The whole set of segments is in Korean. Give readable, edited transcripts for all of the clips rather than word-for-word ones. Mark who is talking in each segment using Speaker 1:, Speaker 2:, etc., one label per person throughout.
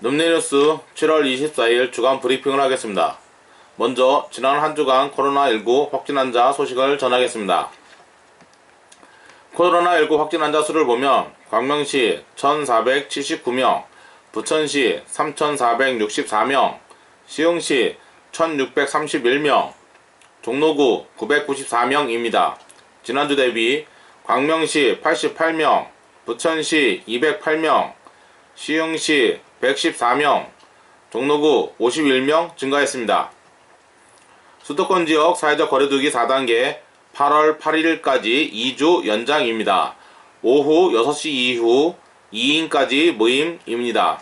Speaker 1: 늠내뉴스 7월 24일 주간 브리핑을 하겠습니다. 먼저 지난 한 주간 코로나19 확진 환자 소식을 전하겠습니다. 코로나19 확진 환자 수를 보면 광명시 1479명, 부천시 3464명, 시흥시 1631명, 종로구 994명입니다. 지난주 대비 광명시 88명, 부천시 208명, 시흥시 114명, 종로구 51명 증가했습니다. 수도권 지역 사회적 거리두기 4단계 8월 8일까지 2주 연장입니다. 오후 6시 이후 2인까지 모임입니다.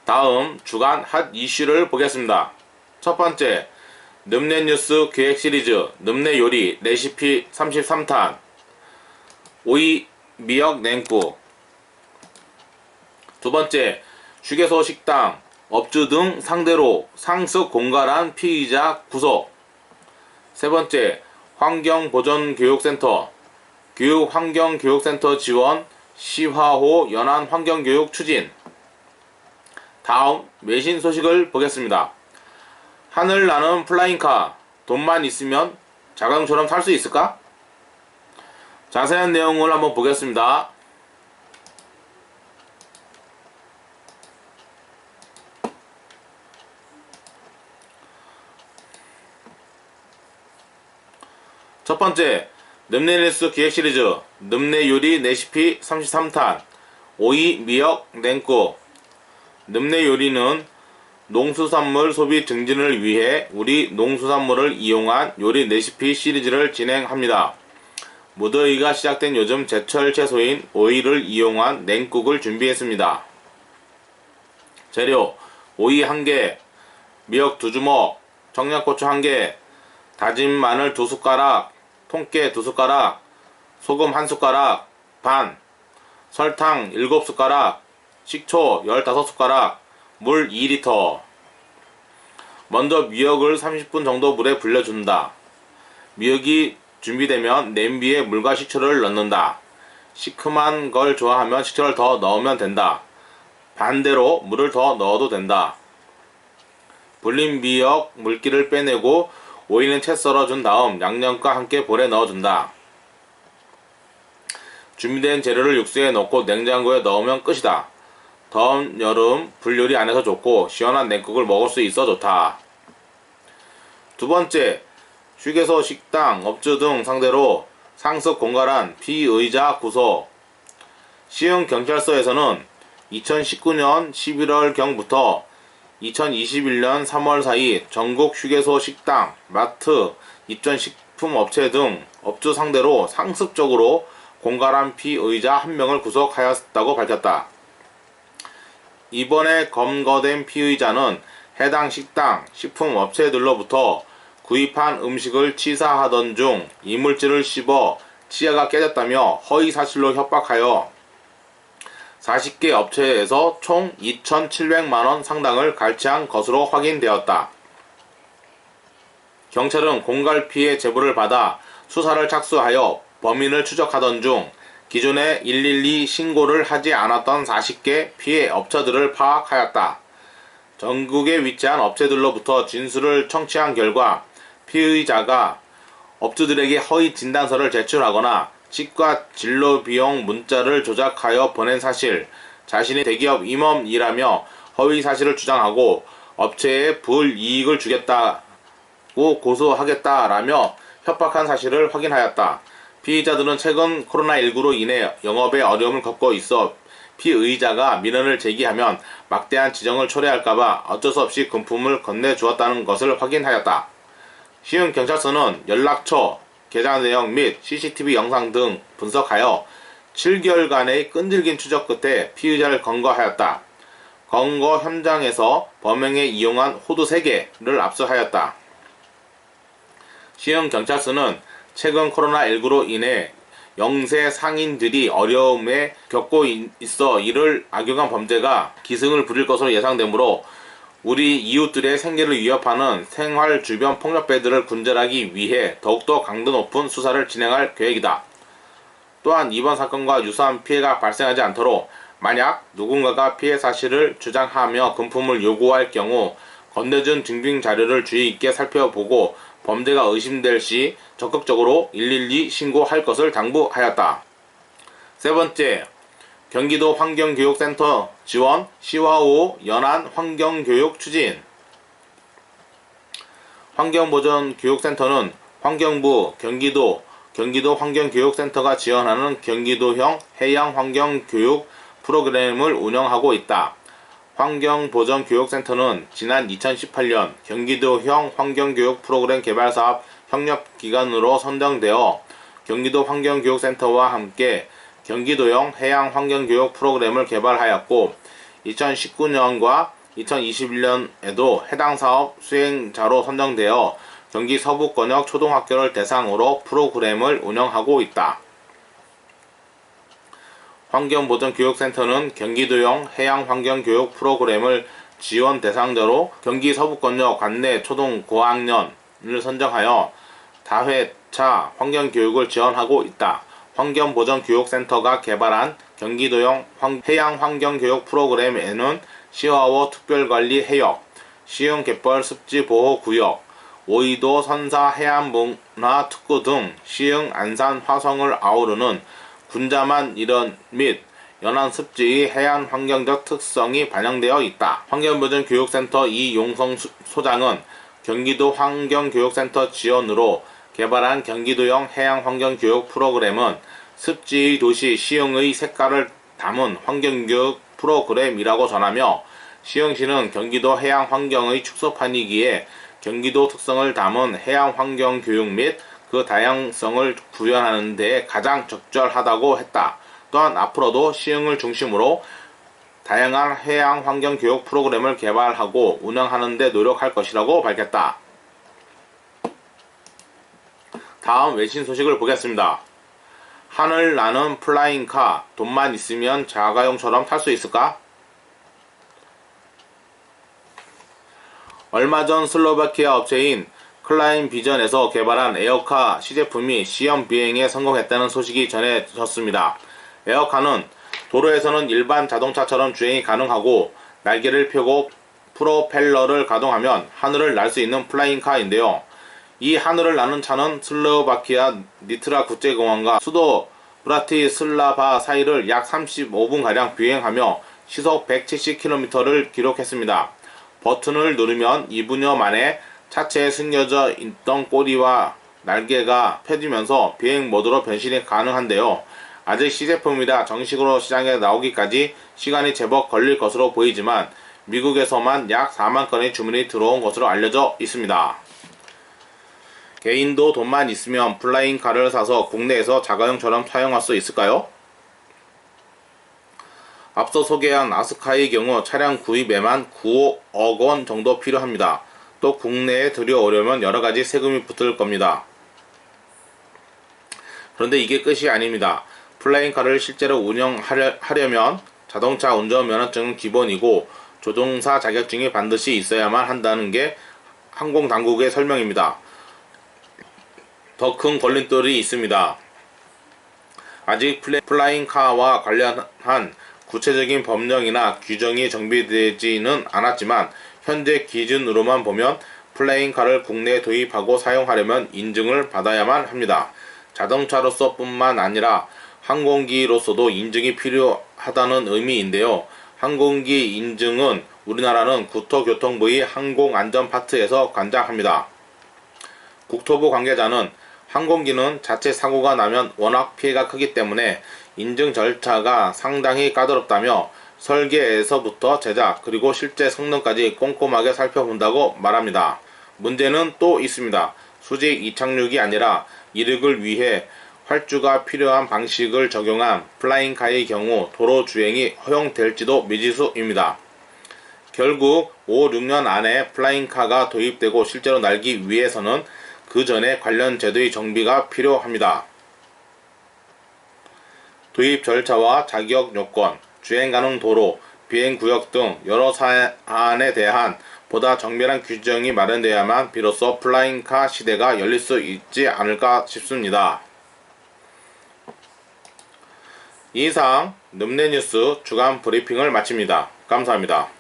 Speaker 1: 다음 주간 핫 이슈를 보겠습니다. 첫 번째, 늠내뉴스 기획 시리즈 늠내 요리 레시피 33탄 오이 미역 냉국. 두 번째, 휴게소 식당, 업주 등 상대로 상습 공갈한 피의자 구속. 세 번째, 환경보전교육센터, 교육환경교육센터 지원, 시화호 연안 환경교육 추진. 다음 외신 소식을 보겠습니다. 하늘 나는 플라잉카, 돈만 있으면 자강처럼 탈 수 있을까? 자세한 내용을 한번 보겠습니다. 첫 번째, 늠내뉴스 기획 시리즈 늠내 요리 레시피 33탄 오이 미역 냉국. 늠내 요리는 농수산물 소비 증진을 위해 우리 농수산물을 이용한 요리 레시피 시리즈를 진행합니다. 무더위가 시작된 요즘 제철 채소인 오이를 이용한 냉국을 준비했습니다. 재료: 오이 1개, 미역 2주먹, 청양고추 1개, 다진 마늘 2숟가락, 통깨 2숟가락, 소금 1숟가락 반, 설탕 7숟가락, 식초 15숟가락, 물 2리터. 먼저 미역을 30분 정도 물에 불려준다. 미역이 준비되면 냄비에 물과 식초를 넣는다. 시큼한 걸 좋아하면 식초를 더 넣으면 된다. 반대로 물을 더 넣어도 된다. 불린 미역 물기를 빼내고 오이는 채 썰어준 다음 양념과 함께 볼에 넣어준다. 준비된 재료를 육수에 넣고 냉장고에 넣으면 끝이다. 더운 여름 불요리 안 해서 좋고 시원한 냉국을 먹을 수 있어 좋다. 두 번째, 휴게소 식당, 업주 등 상대로 상습 공갈한 피의자 구속. 시흥경찰서에서는 2019년 11월경부터 2021년 3월 사이 전국 휴게소 식당, 마트, 입전식품업체 등 업주 상대로 상습적으로 공갈한 피의자 1명을 구속하였다고 밝혔다. 이번에 검거된 피의자는 해당 식당, 식품업체들로부터 구입한 음식을 치사하던 중 이물질을 씹어 치아가 깨졌다며 허위사실로 협박하여 40개 업체에서 총 2,700만원 상당을 갈취한 것으로 확인되었다. 경찰은 공갈 피해 제보를 받아 수사를 착수하여 범인을 추적하던 중 기존에 112 신고를 하지 않았던 40개 피해 업체들을 파악하였다. 전국에 위치한 업체들로부터 진술을 청취한 결과 피의자가 업주들에게 허위 진단서를 제출하거나 치과 진료 비용 문자를 조작하여 보낸 사실, 자신이 대기업 임원이라며 허위 사실을 주장하고 업체에 불이익을 주겠다고 고소하겠다라며 협박한 사실을 확인하였다. 피의자들은 최근 코로나19로 인해 영업에 어려움을 겪고 있어 피의자가 민원을 제기하면 막대한 지정을 초래할까봐 어쩔 수 없이 금품을 건네주었다는 것을 확인하였다. 시흥경찰서는 연락처, 계좌 내용 및 CCTV 영상 등 분석하여 7개월간의 끈질긴 추적 끝에 피의자를 검거하였다. 검거 현장에서 범행에 이용한 호두 3개를 압수하였다. 시흥경찰서는 최근 코로나19로 인해 영세 상인들이 어려움에 겪고 있어 이를 악용한 범죄가 기승을 부릴 것으로 예상되므로 우리 이웃들의 생계를 위협하는 생활 주변 폭력배들을 군절하기 위해 더욱더 강도 높은 수사를 진행할 계획이다. 또한 이번 사건과 유사한 피해가 발생하지 않도록 만약 누군가가 피해 사실을 주장하며 금품을 요구할 경우 건네준 증빙 자료를 주의 있게 살펴보고 범죄가 의심될 시 적극적으로 112 신고할 것을 당부하였다. 세 번째, 경기도 환경교육센터 지원 시화호 연안 환경교육 추진. 환경보전교육센터는 환경부, 경기도 환경교육센터가 지원하는 경기도형 해양환경교육 프로그램을 운영하고 있다. 환경보전교육센터는 지난 2018년 경기도형 환경교육 프로그램 개발사업 협력기관으로 선정되어 경기도 환경교육센터와 함께 경기도형 해양환경교육 프로그램을 개발하였고 2019년과 2021년에도 해당 사업 수행자로 선정되어 경기 서부권역 초등학교를 대상으로 프로그램을 운영하고 있다. 환경보전교육센터는 경기도형 해양환경교육 프로그램을 지원 대상자로 경기 서부권역 관내 초등 고학년을 선정하여 다회차 환경교육을 지원하고 있다. 환경보전교육센터가 개발한 경기도형 해양환경교육 프로그램에는 시화호 특별관리 해역, 시흥 갯벌 습지보호구역, 오이도 선사 해안문화특구 등 시흥 안산 화성을 아우르는 군자만 일원 및 연안 습지의 해안 환경적 특성이 반영되어 있다. 환경보전교육센터 이용성 소장은 경기도 환경교육센터 지원으로 개발한 경기도형 해양환경교육 프로그램은 습지의 도시 시흥의 색깔을 담은 환경교육 프로그램이라고 전하며 시흥시는 경기도 해양환경의 축소판이기에 경기도 특성을 담은 해양환경교육 및 그 다양성을 구현하는 데 가장 적절하다고 했다. 또한 앞으로도 시흥을 중심으로 다양한 해양환경교육 프로그램을 개발하고 운영하는 데 노력할 것이라고 밝혔다. 다음 외신 소식을 보겠습니다. 하늘 나는 플라잉카, 돈만 있으면 자가용처럼 탈 수 있을까? 얼마 전 슬로바키아 업체인 클라인 비전에서 개발한 에어카 시제품이 시험 비행에 성공했다는 소식이 전해졌습니다. 에어카는 도로에서는 일반 자동차처럼 주행이 가능하고 날개를 펴고 프로펠러를 가동하면 하늘을 날 수 있는 플라잉카인데요. 이 하늘을 나는 차는 슬로바키아 니트라 국제공항과 수도 브라티슬라바 사이를 약 35분가량 비행하며 시속 170km를 기록했습니다. 버튼을 누르면 2분여 만에 차체에 숨겨져 있던 꼬리와 날개가 펴지면서 비행 모드로 변신이 가능한데요. 아직 시제품이라 정식으로 시장에 나오기까지 시간이 제법 걸릴 것으로 보이지만 미국에서만 약 4만 건의 주문이 들어온 것으로 알려져 있습니다. 개인도 돈만 있으면 플라잉카를 사서 국내에서 자가용처럼 사용할 수 있을까요? 앞서 소개한 아스카의 경우 차량 구입에만 9억 원 정도 필요합니다. 또 국내에 들여오려면 여러가지 세금이 붙을 겁니다. 그런데 이게 끝이 아닙니다. 플라잉카를 실제로 운영하려면 자동차 운전면허증은 기본이고 조종사 자격증이 반드시 있어야만 한다는 게 항공당국의 설명입니다. 더 큰 걸림돌이 있습니다. 아직 플라잉카와 관련한 구체적인 법령이나 규정이 정비되지는 않았지만 현재 기준으로만 보면 플라잉카를 국내에 도입하고 사용하려면 인증을 받아야만 합니다. 자동차로서 뿐만 아니라 항공기로서도 인증이 필요하다는 의미인데요. 항공기 인증은 우리나라는 국토교통부의 항공안전파트에서 관장합니다. 국토부 관계자는 항공기는 자체 사고가 나면 워낙 피해가 크기 때문에 인증 절차가 상당히 까다롭다며 설계에서부터 제작 그리고 실제 성능까지 꼼꼼하게 살펴본다고 말합니다. 문제는 또 있습니다. 수직 이착륙이 아니라 이륙을 위해 활주가 필요한 방식을 적용한 플라잉카의 경우 도로 주행이 허용될지도 미지수입니다. 결국 5, 6년 안에 플라잉카가 도입되고 실제로 날기 위해서는 그 전에 관련 제도의 정비가 필요합니다. 도입 절차와 자격 요건, 주행 가능 도로, 비행 구역 등 여러 사안에 대한 보다 정밀한 규정이 마련되어야만 비로소 플라잉카 시대가 열릴 수 있지 않을까 싶습니다. 이상 늠내뉴스 주간 브리핑을 마칩니다. 감사합니다.